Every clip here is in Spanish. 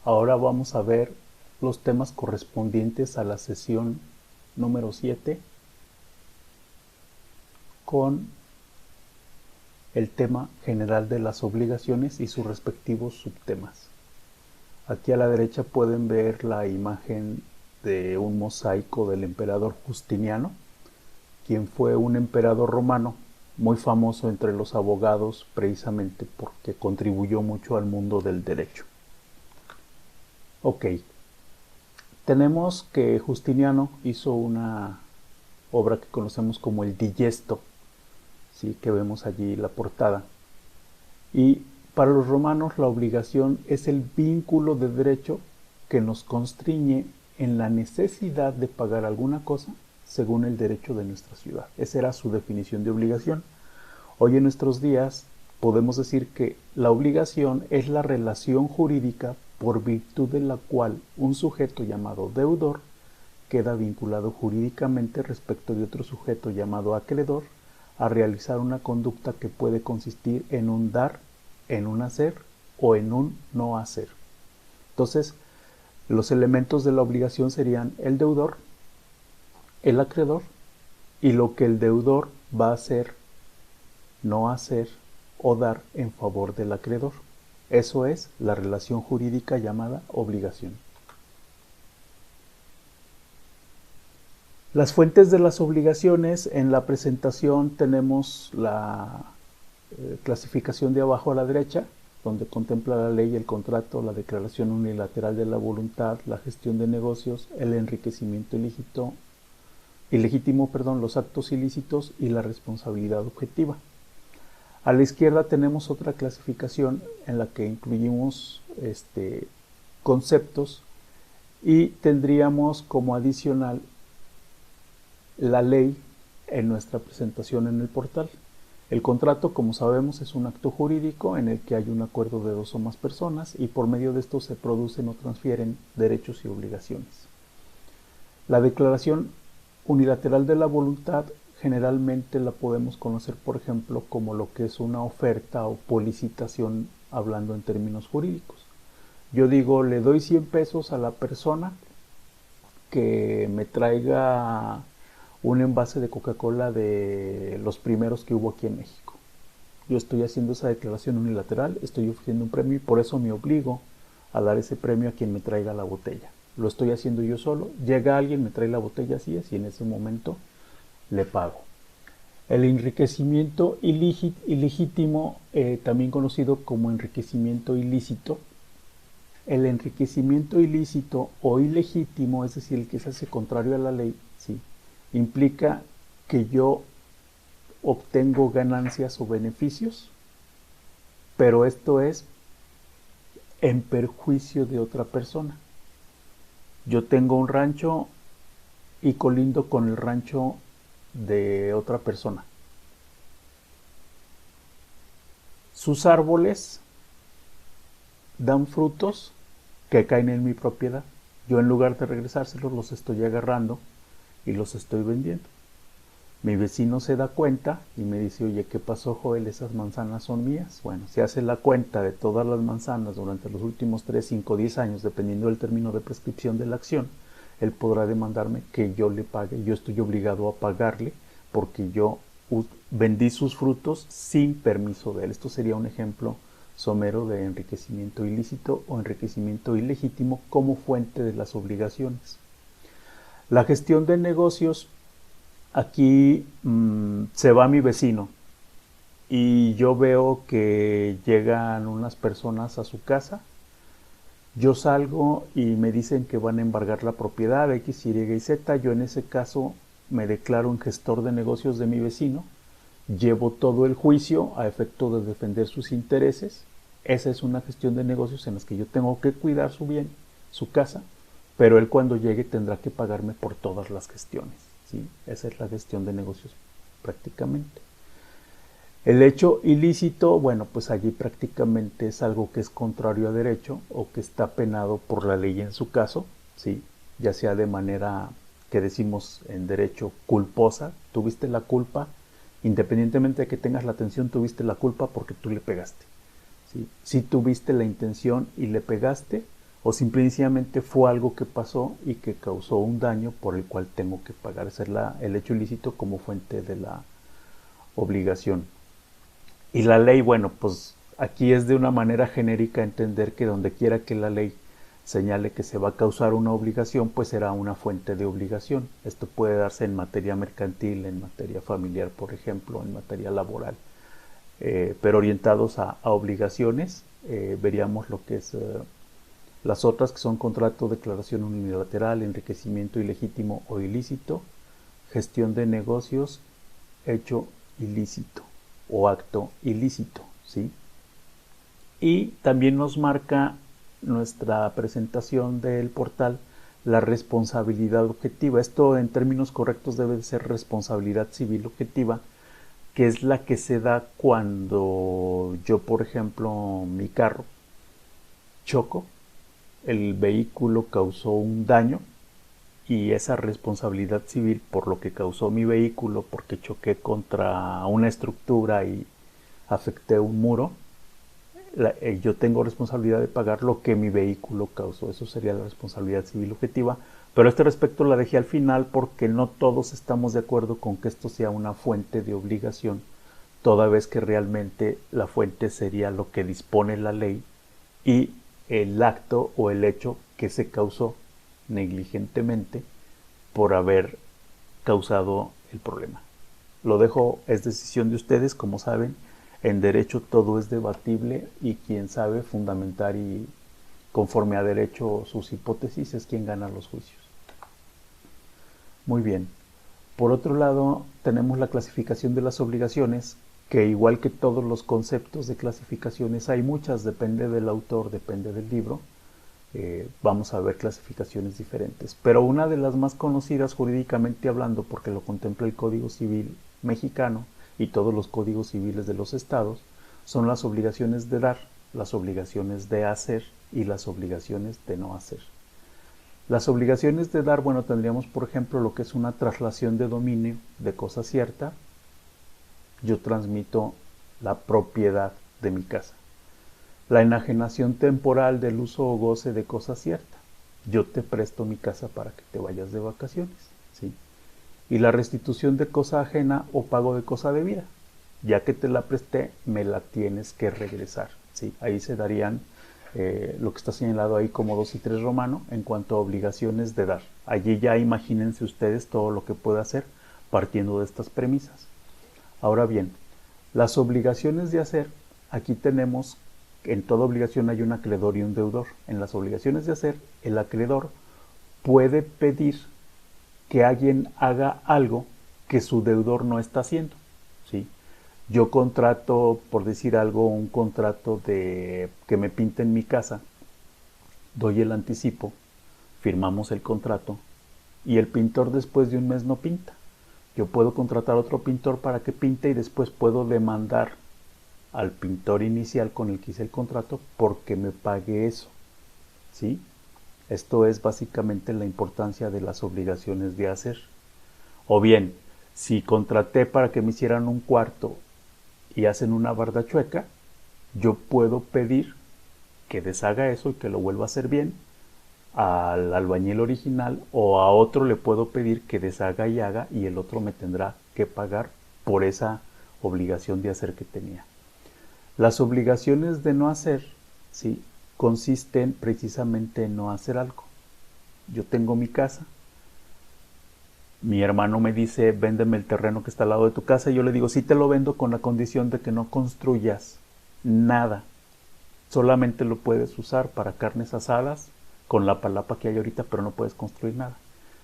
Ahora vamos a ver los temas correspondientes a la sesión número 7 con el tema general de las obligaciones y sus respectivos subtemas. Aquí a la derecha pueden ver la imagen de un mosaico del emperador Justiniano, quien fue un emperador romano muy famoso entre los abogados precisamente porque contribuyó mucho al mundo del derecho. Ok, tenemos que Justiniano hizo una obra que conocemos como el Digesto, ¿sí? Que vemos allí la portada. Y para los romanos la obligación es el vínculo de derecho que nos constriñe en la necesidad de pagar alguna cosa según el derecho de nuestra ciudad. Esa era su definición de obligación. Hoy en nuestros días podemos decir que la obligación es la relación jurídica por virtud de la cual un sujeto llamado deudor queda vinculado jurídicamente respecto de otro sujeto llamado acreedor a realizar una conducta que puede consistir en un dar, en un hacer o en un no hacer. Entonces, los elementos de la obligación serían el deudor, el acreedor y lo que el deudor va a hacer, no hacer o dar en favor del acreedor. Eso es la relación jurídica llamada obligación. Las fuentes de las obligaciones, en la presentación tenemos la clasificación de abajo a la derecha, donde contempla la ley, el contrato, la declaración unilateral de la voluntad, la gestión de negocios, el enriquecimiento ilegítimo, los actos ilícitos y la responsabilidad objetiva. A la izquierda tenemos otra clasificación en la que incluimos conceptos y tendríamos como adicional la ley en nuestra presentación en el portal. El contrato, como sabemos, es un acto jurídico en el que hay un acuerdo de dos o más personas y por medio de esto se producen o transfieren derechos y obligaciones. La declaración unilateral de la voluntad generalmente la podemos conocer, por ejemplo, como lo que es una oferta o policitación hablando en términos jurídicos. Yo digo, le doy 100 pesos a la persona que me traiga un envase de Coca-Cola de los primeros que hubo aquí en México. Yo estoy haciendo esa declaración unilateral, estoy ofreciendo un premio y por eso me obligo a dar ese premio a quien me traiga la botella. Lo estoy haciendo yo solo, llega alguien, me trae la botella, así es, y en ese momento le pago. El enriquecimiento ilegítimo, también conocido como enriquecimiento ilícito. El enriquecimiento ilícito o ilegítimo, es decir, el que se hace contrario a la ley, ¿sí?, implica que yo obtengo ganancias o beneficios, pero esto es en perjuicio de otra persona. Yo tengo un rancho y colindo con el rancho de otra persona. Sus árboles dan frutos que caen en mi propiedad. Yo, en lugar de regresárselos, los estoy agarrando y los estoy vendiendo. Mi vecino se da cuenta y me dice, oye, ¿qué pasó, Joel? ¿Esas manzanas son mías? Bueno, si hace la cuenta de todas las manzanas durante los últimos 3, 5, 10 años, dependiendo del término de prescripción de la acción, él podrá demandarme que yo le pague. Yo estoy obligado a pagarle porque yo vendí sus frutos sin permiso de él. Esto sería un ejemplo somero de enriquecimiento ilícito o enriquecimiento ilegítimo como fuente de las obligaciones. La gestión de negocios, aquí se va mi vecino y yo veo que llegan unas personas a su casa. Yo salgo y me dicen que van a embargar la propiedad X, Y y Z. Yo en ese caso me declaro un gestor de negocios de mi vecino. Llevo todo el juicio a efecto de defender sus intereses. Esa es una gestión de negocios en la que yo tengo que cuidar su bien, su casa, pero él cuando llegue tendrá que pagarme por todas las gestiones, ¿sí? Esa es la gestión de negocios prácticamente. El hecho ilícito, bueno, pues allí prácticamente es algo que es contrario a derecho o que está penado por la ley en su caso, ¿sí? Ya sea de manera que decimos en derecho culposa, tuviste la culpa, independientemente de que tengas la atención, tuviste la culpa porque tú le pegaste, ¿sí? Si tuviste la intención y le pegaste, o simplemente fue algo que pasó y que causó un daño por el cual tengo que pagar. Ese es el hecho ilícito como fuente de la obligación. Y la ley, bueno, pues aquí es de una manera genérica entender que donde quiera que la ley señale que se va a causar una obligación, pues será una fuente de obligación. Esto puede darse en materia mercantil, en materia familiar, por ejemplo, en materia laboral. Pero orientados a obligaciones, veríamos lo que es las otras, que son contrato, declaración unilateral, enriquecimiento ilegítimo o ilícito, gestión de negocios, hecho ilícito o acto ilícito, ¿sí? Y también nos marca nuestra presentación del portal la responsabilidad objetiva. Esto en términos correctos debe de ser responsabilidad civil objetiva, que es la que se da cuando yo, por ejemplo, mi carro choco, el vehículo causó un daño y esa responsabilidad civil por lo que causó mi vehículo, porque choqué contra una estructura y afecté un muro, yo tengo responsabilidad de pagar lo que mi vehículo causó. Eso sería la responsabilidad civil objetiva, pero a este respecto la dejé al final porque no todos estamos de acuerdo con que esto sea una fuente de obligación, toda vez que realmente la fuente sería lo que dispone la ley y el acto o el hecho que se causó negligentemente por haber causado el problema. Lo dejo, es decisión de ustedes, como saben, en derecho todo es debatible y quien sabe fundamentar y conforme a derecho sus hipótesis es quien gana los juicios. Muy bien. Por otro lado, tenemos la clasificación de las obligaciones, que igual que todos los conceptos de clasificaciones, hay muchas, depende del autor, depende del libro. Vamos a ver clasificaciones diferentes. Pero una de las más conocidas jurídicamente hablando, porque lo contempla el Código Civil mexicano y todos los códigos civiles de los estados, son las obligaciones de dar, las obligaciones de hacer y las obligaciones de no hacer. Las obligaciones de dar, bueno, tendríamos por ejemplo lo que es una traslación de dominio de cosa cierta. Yo transmito la propiedad de mi casa. La enajenación temporal del uso o goce de cosa cierta. Yo te presto mi casa para que te vayas de vacaciones, ¿sí? Y la restitución de cosa ajena o pago de cosa debida. Ya que te la presté, me la tienes que regresar, ¿sí? Ahí se darían lo que está señalado ahí como 2 y 3 romano en cuanto a obligaciones de dar. Allí ya imagínense ustedes todo lo que puede hacer partiendo de estas premisas. Ahora bien, las obligaciones de hacer, aquí tenemos, en toda obligación hay un acreedor y un deudor. En las obligaciones de hacer, el acreedor puede pedir que alguien haga algo que su deudor no está haciendo, ¿sí? Yo contrato, por decir algo, un contrato de que me pinten mi casa, doy el anticipo, firmamos el contrato y el pintor después de un mes no pinta. Yo puedo contratar otro pintor para que pinte y después puedo demandar al pintor inicial con el que hice el contrato porque me pague eso, ¿sí? Esto es básicamente la importancia de las obligaciones de hacer. O bien, si contraté para que me hicieran un cuarto y hacen una barda chueca, yo puedo pedir que deshaga eso y que lo vuelva a hacer bien al albañil original, o a otro le puedo pedir que deshaga y haga y el otro me tendrá que pagar por esa obligación de hacer que tenía. Las obligaciones de no hacer, ¿sí?, consisten precisamente en no hacer algo. Yo tengo mi casa, mi hermano me dice, véndeme el terreno que está al lado de tu casa, y yo le digo, sí te lo vendo con la condición de que no construyas nada, solamente lo puedes usar para carnes asadas con la palapa que hay ahorita, pero no puedes construir nada.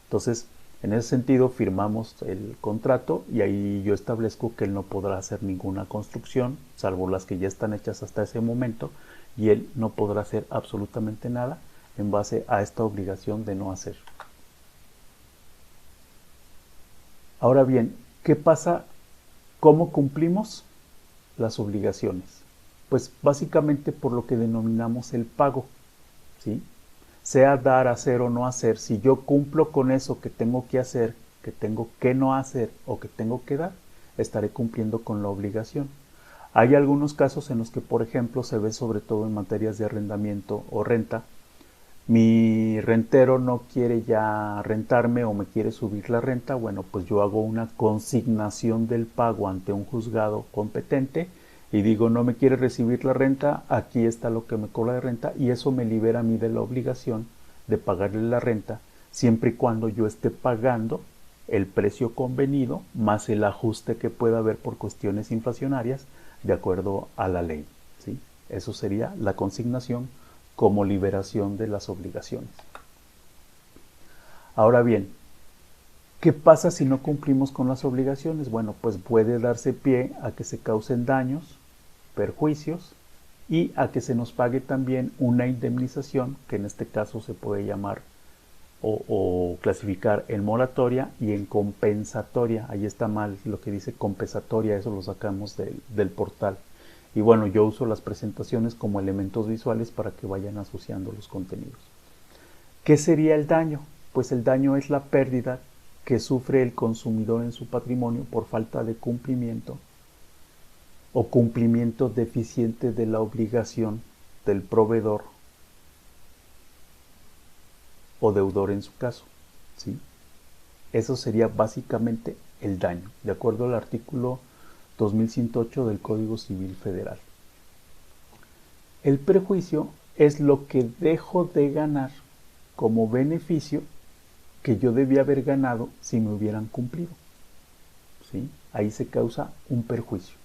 Entonces, en ese sentido, firmamos el contrato y ahí yo establezco que él no podrá hacer ninguna construcción, salvo las que ya están hechas hasta ese momento, y él no podrá hacer absolutamente nada en base a esta obligación de no hacer. Ahora bien, ¿qué pasa? ¿Cómo cumplimos las obligaciones? Pues básicamente por lo que denominamos el pago, ¿sí? Sea dar, hacer o no hacer, si yo cumplo con eso que tengo que hacer, que tengo que no hacer o que tengo que dar, estaré cumpliendo con la obligación. Hay algunos casos en los que, por ejemplo, se ve sobre todo en materias de arrendamiento o renta, Mi rentero no quiere ya rentarme o me quiere subir la renta, bueno, pues yo hago una consignación del pago ante un juzgado competente y digo, no me quiere recibir la renta, aquí está lo que me cobra de renta, y eso me libera a mí de la obligación de pagarle la renta, siempre y cuando yo esté pagando el precio convenido más el ajuste que pueda haber por cuestiones inflacionarias de acuerdo a la ley, ¿sí? Eso sería la consignación como liberación de las obligaciones. Ahora bien, ¿qué pasa si no cumplimos con las obligaciones? Bueno, pues puede darse pie a que se causen daños, perjuicios y a que se nos pague también una indemnización, que en este caso se puede llamar o clasificar en moratoria y en compensatoria. Ahí está mal lo que dice compensatoria, eso lo sacamos del portal. Y bueno, yo uso las presentaciones como elementos visuales para que vayan asociando los contenidos. ¿Qué sería el daño? Pues el daño es la pérdida que sufre el consumidor en su patrimonio por falta de cumplimiento o cumplimiento deficiente de la obligación del proveedor o deudor en su caso, ¿sí? Eso sería básicamente el daño, de acuerdo al artículo 2108 del Código Civil Federal. El perjuicio es lo que dejo de ganar como beneficio que yo debía haber ganado si me hubieran cumplido, ¿sí? Ahí se causa un perjuicio.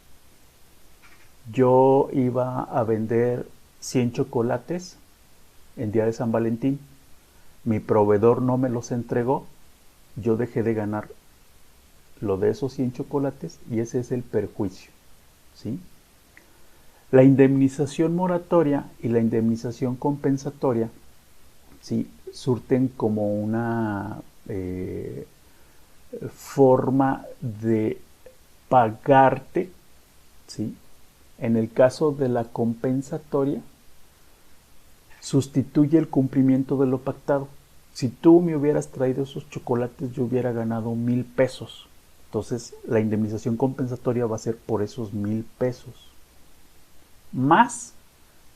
Yo iba a vender 100 chocolates el día de San Valentín, mi proveedor no me los entregó, yo dejé de ganar lo de esos 100 chocolates y ese es el perjuicio, ¿sí? La indemnización moratoria y la indemnización compensatoria, ¿sí?, surten como una forma de pagarte, ¿sí? En el caso de la compensatoria, sustituye el cumplimiento de lo pactado. Si tú me hubieras traído esos chocolates, yo hubiera ganado 1,000 pesos. Entonces, la indemnización compensatoria va a ser por esos 1,000 pesos. Más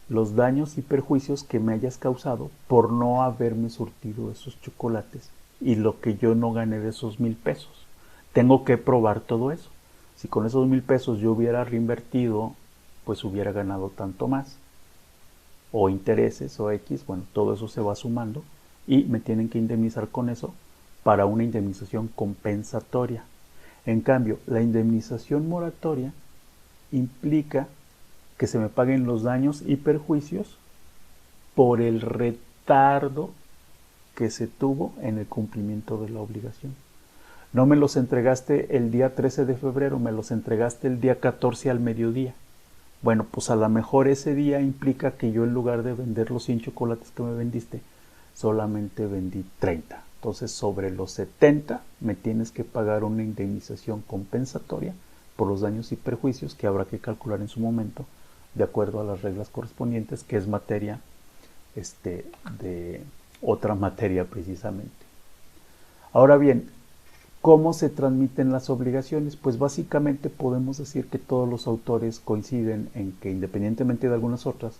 los daños y perjuicios que me hayas causado por no haberme surtido esos chocolates y lo que yo no gané de esos 1,000 pesos. Tengo que probar todo eso. Si con esos 1,000 pesos yo hubiera reinvertido, pues hubiera ganado tanto más. O intereses o X, bueno, todo eso se va sumando y me tienen que indemnizar con eso para una indemnización compensatoria. En cambio, la indemnización moratoria implica que se me paguen los daños y perjuicios por el retardo que se tuvo en el cumplimiento de la obligación. No me los entregaste el día 13 de febrero, me los entregaste el día 14 al mediodía. Bueno, pues a lo mejor ese día implica que yo en lugar de vender los 100 chocolates que me vendiste, solamente vendí 30. Entonces sobre los 70 me tienes que pagar una indemnización compensatoria por los daños y perjuicios que habrá que calcular en su momento de acuerdo a las reglas correspondientes, que es materia de otra materia precisamente. Ahora bien, ¿cómo se transmiten las obligaciones? Pues básicamente podemos decir que todos los autores coinciden en que, independientemente de algunas otras,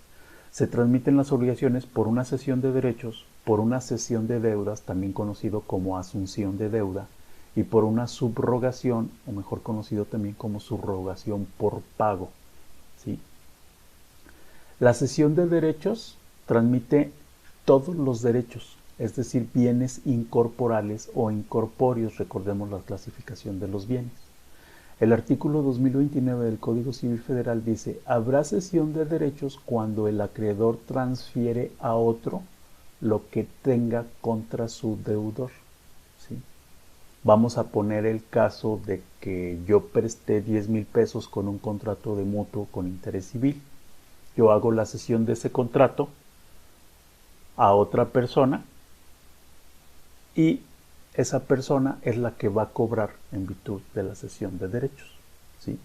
se transmiten las obligaciones por una cesión de derechos, por una cesión de deudas, también conocido como asunción de deuda, y por una subrogación, o mejor conocido también como subrogación por pago, ¿sí? La cesión de derechos transmite todos los derechos, es decir, bienes incorporales o incorpóreos, recordemos la clasificación de los bienes. El artículo 2029 del Código Civil Federal dice, habrá cesión de derechos cuando el acreedor transfiere a otro lo que tenga contra su deudor, ¿sí? Vamos a poner el caso de que yo presté 10,000 pesos con un contrato de mutuo con interés civil. Yo hago la cesión de ese contrato a otra persona y esa persona es la que va a cobrar en virtud de la cesión de derechos, ¿sí?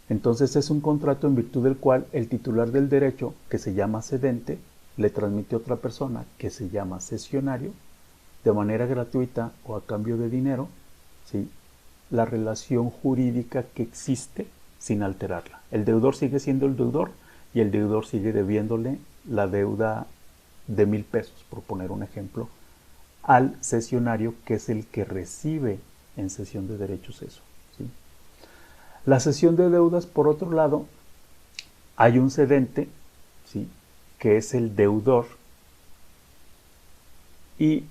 Entonces es un contrato en virtud del cual el titular del derecho, que se llama cedente, le transmite a otra persona, que se llama cesionario, de manera gratuita o a cambio de dinero, ¿sí?, la relación jurídica que existe sin alterarla. El deudor sigue siendo el deudor y el deudor sigue debiéndole la deuda de 1,000 pesos, por poner un ejemplo, al cesionario, que es el que recibe en cesión de derechos eso, ¿sí? La cesión de deudas, por otro lado, hay un cedente, ¿sí?, que es el deudor, y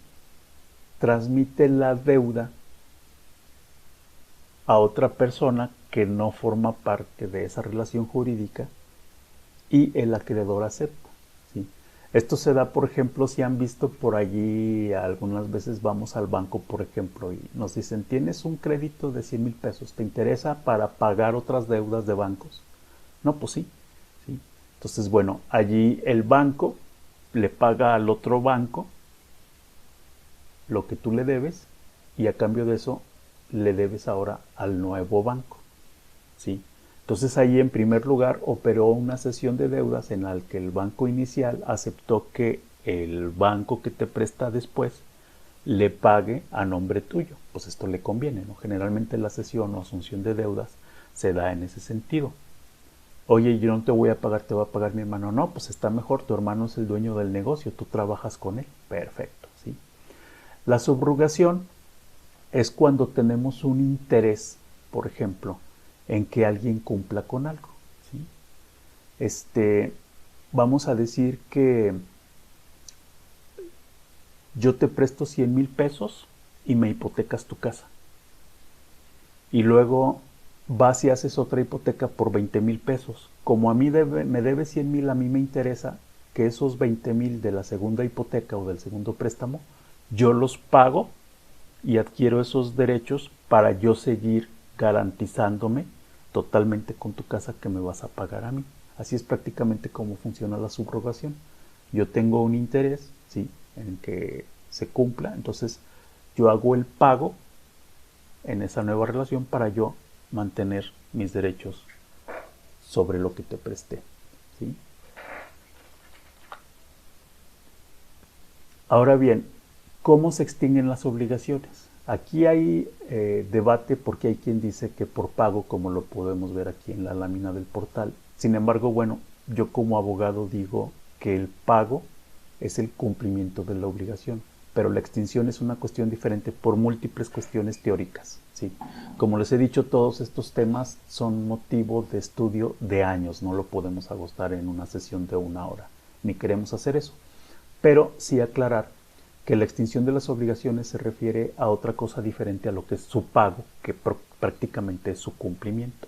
transmite la deuda a otra persona que no forma parte de esa relación jurídica y el acreedor acepta, ¿sí? Esto se da, por ejemplo, si han visto por allí, algunas veces vamos al banco, por ejemplo, y nos dicen, tienes un crédito de 100,000 pesos, ¿te interesa para pagar otras deudas de bancos? No, pues sí, ¿sí? Entonces, bueno, allí el banco le paga al otro banco lo que tú le debes, y a cambio de eso le debes ahora al nuevo banco, ¿sí? Entonces ahí en primer lugar operó una cesión de deudas en la que el banco inicial aceptó que el banco que te presta después le pague a nombre tuyo. Pues esto le conviene, ¿no? Generalmente la cesión o asunción de deudas se da en ese sentido. Oye, yo no te voy a pagar, te va a pagar mi hermano. No, pues está mejor, tu hermano es el dueño del negocio, tú trabajas con él. Perfecto, ¿sí? La subrogación es cuando tenemos un interés, por ejemplo, en que alguien cumpla con algo, ¿sí? Vamos a decir que yo te presto 100,000 pesos y me hipotecas tu casa. Y luego vas y haces otra hipoteca por 20,000 pesos. Como a mí me debe 100,000, a mí me interesa que esos 20,000 de la segunda hipoteca o del segundo préstamo, yo los pago y adquiero esos derechos para yo seguir garantizándome totalmente con tu casa que me vas a pagar a mí. Así es prácticamente como funciona la subrogación. Yo tengo un interés, ¿sí?, en que se cumpla, entonces yo hago el pago en esa nueva relación para yo mantener mis derechos sobre lo que te presté, ¿sí? Ahora bien, ¿cómo se extinguen las obligaciones? Aquí hay debate, porque hay quien dice que por pago, como lo podemos ver aquí en la lámina del portal. Sin embargo, bueno, yo como abogado digo que el pago es el cumplimiento de la obligación, pero la extinción es una cuestión diferente por múltiples cuestiones teóricas, ¿sí? Como les he dicho, todos estos temas son motivo de estudio de años, no lo podemos agotar en una sesión de 1 hora, ni queremos hacer eso. Pero sí aclarar que la extinción de las obligaciones se refiere a otra cosa diferente a lo que es su pago, que prácticamente es su cumplimiento,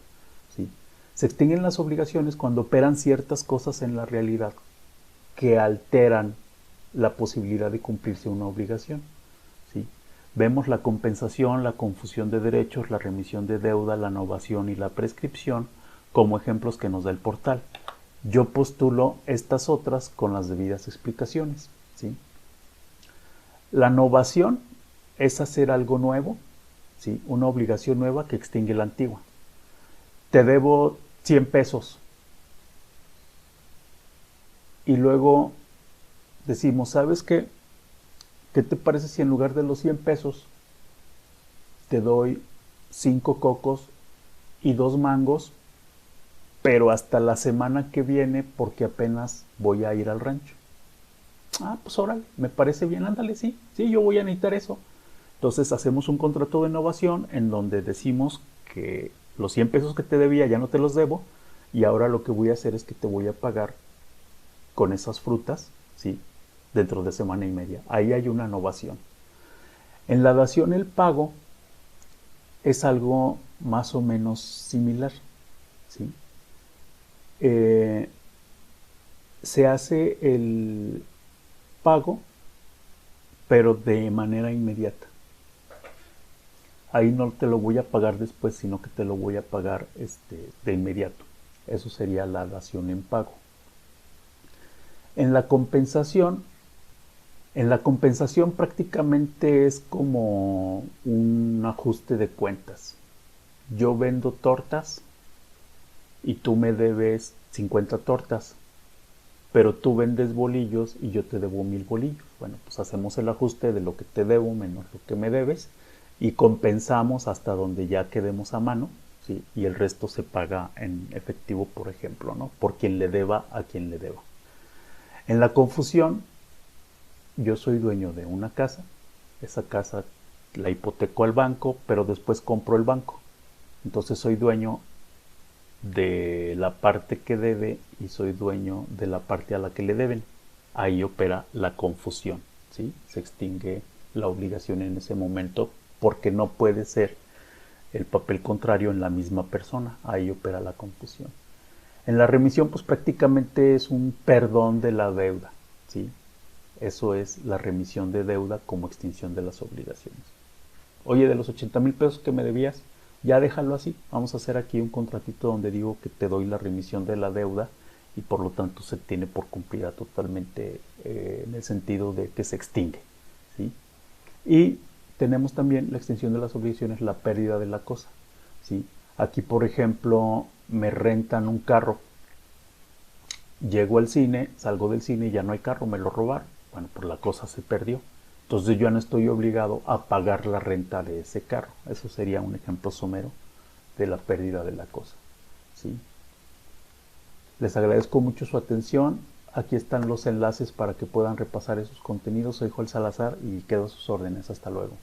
¿sí? Se extinguen las obligaciones cuando operan ciertas cosas en la realidad que alteran la posibilidad de cumplirse una obligación, ¿sí? Vemos la compensación, la confusión de derechos, la remisión de deuda, la novación y la prescripción como ejemplos que nos da el portal. Yo postulo estas otras con las debidas explicaciones, ¿sí? La novación es hacer algo nuevo, ¿sí?, una obligación nueva que extingue la antigua. Te debo 100 pesos. Y luego decimos, ¿sabes qué? ¿Qué te parece si en lugar de los 100 pesos te doy 5 cocos y 2 mangos, pero hasta la semana que viene porque apenas voy a ir al rancho? Ah, pues órale, me parece bien, ándale, sí, yo voy a necesitar eso. Entonces hacemos un contrato de novación en donde decimos que los 100 pesos que te debía ya no te los debo, y ahora lo que voy a hacer es que te voy a pagar con esas frutas, ¿sí?, dentro de semana y media. Ahí hay una novación. En la dación el pago es algo más o menos similar, ¿sí? Se hace el pago, pero de manera inmediata. Ahí no te lo voy a pagar después, sino que te lo voy a pagar de inmediato. Eso sería la dación en pago. En la compensación prácticamente es como un ajuste de cuentas. Yo vendo tortas y tú me debes 50 tortas, pero tú vendes bolillos y yo te debo 1,000 bolillos. Bueno, pues hacemos el ajuste de lo que te debo menos lo que me debes y compensamos hasta donde ya quedemos a mano, ¿sí?, y el resto se paga en efectivo, por ejemplo, ¿no?, por quien le deba a quien le deba. En la confusión yo soy dueño de una casa, esa casa la hipoteco al banco, pero después compro el banco. Entonces soy dueño de la parte que debe y soy dueño de la parte a la que le deben. Ahí opera la confusión, ¿sí? Se extingue la obligación en ese momento porque no puede ser el papel contrario en la misma persona. Ahí opera la confusión. En la remisión, pues prácticamente es un perdón de la deuda, ¿sí? Eso es la remisión de deuda como extinción de las obligaciones. Oye, de los 80,000 pesos que me debías, ya déjalo así. Vamos a hacer aquí un contratito donde digo que te doy la remisión de la deuda y por lo tanto se tiene por cumplida totalmente en el sentido de que se extingue, ¿sí? Y tenemos también la extinción de las obligaciones, la pérdida de la cosa, ¿sí? Aquí, por ejemplo, me rentan un carro, llego al cine, salgo del cine y ya no hay carro, me lo robaron. Bueno, pues la cosa se perdió. Entonces yo no estoy obligado a pagar la renta de ese carro. Eso sería un ejemplo somero de la pérdida de la cosa, ¿sí? Les agradezco mucho su atención. Aquí están los enlaces para que puedan repasar esos contenidos. Soy Joel Salazar y quedo a sus órdenes. Hasta luego.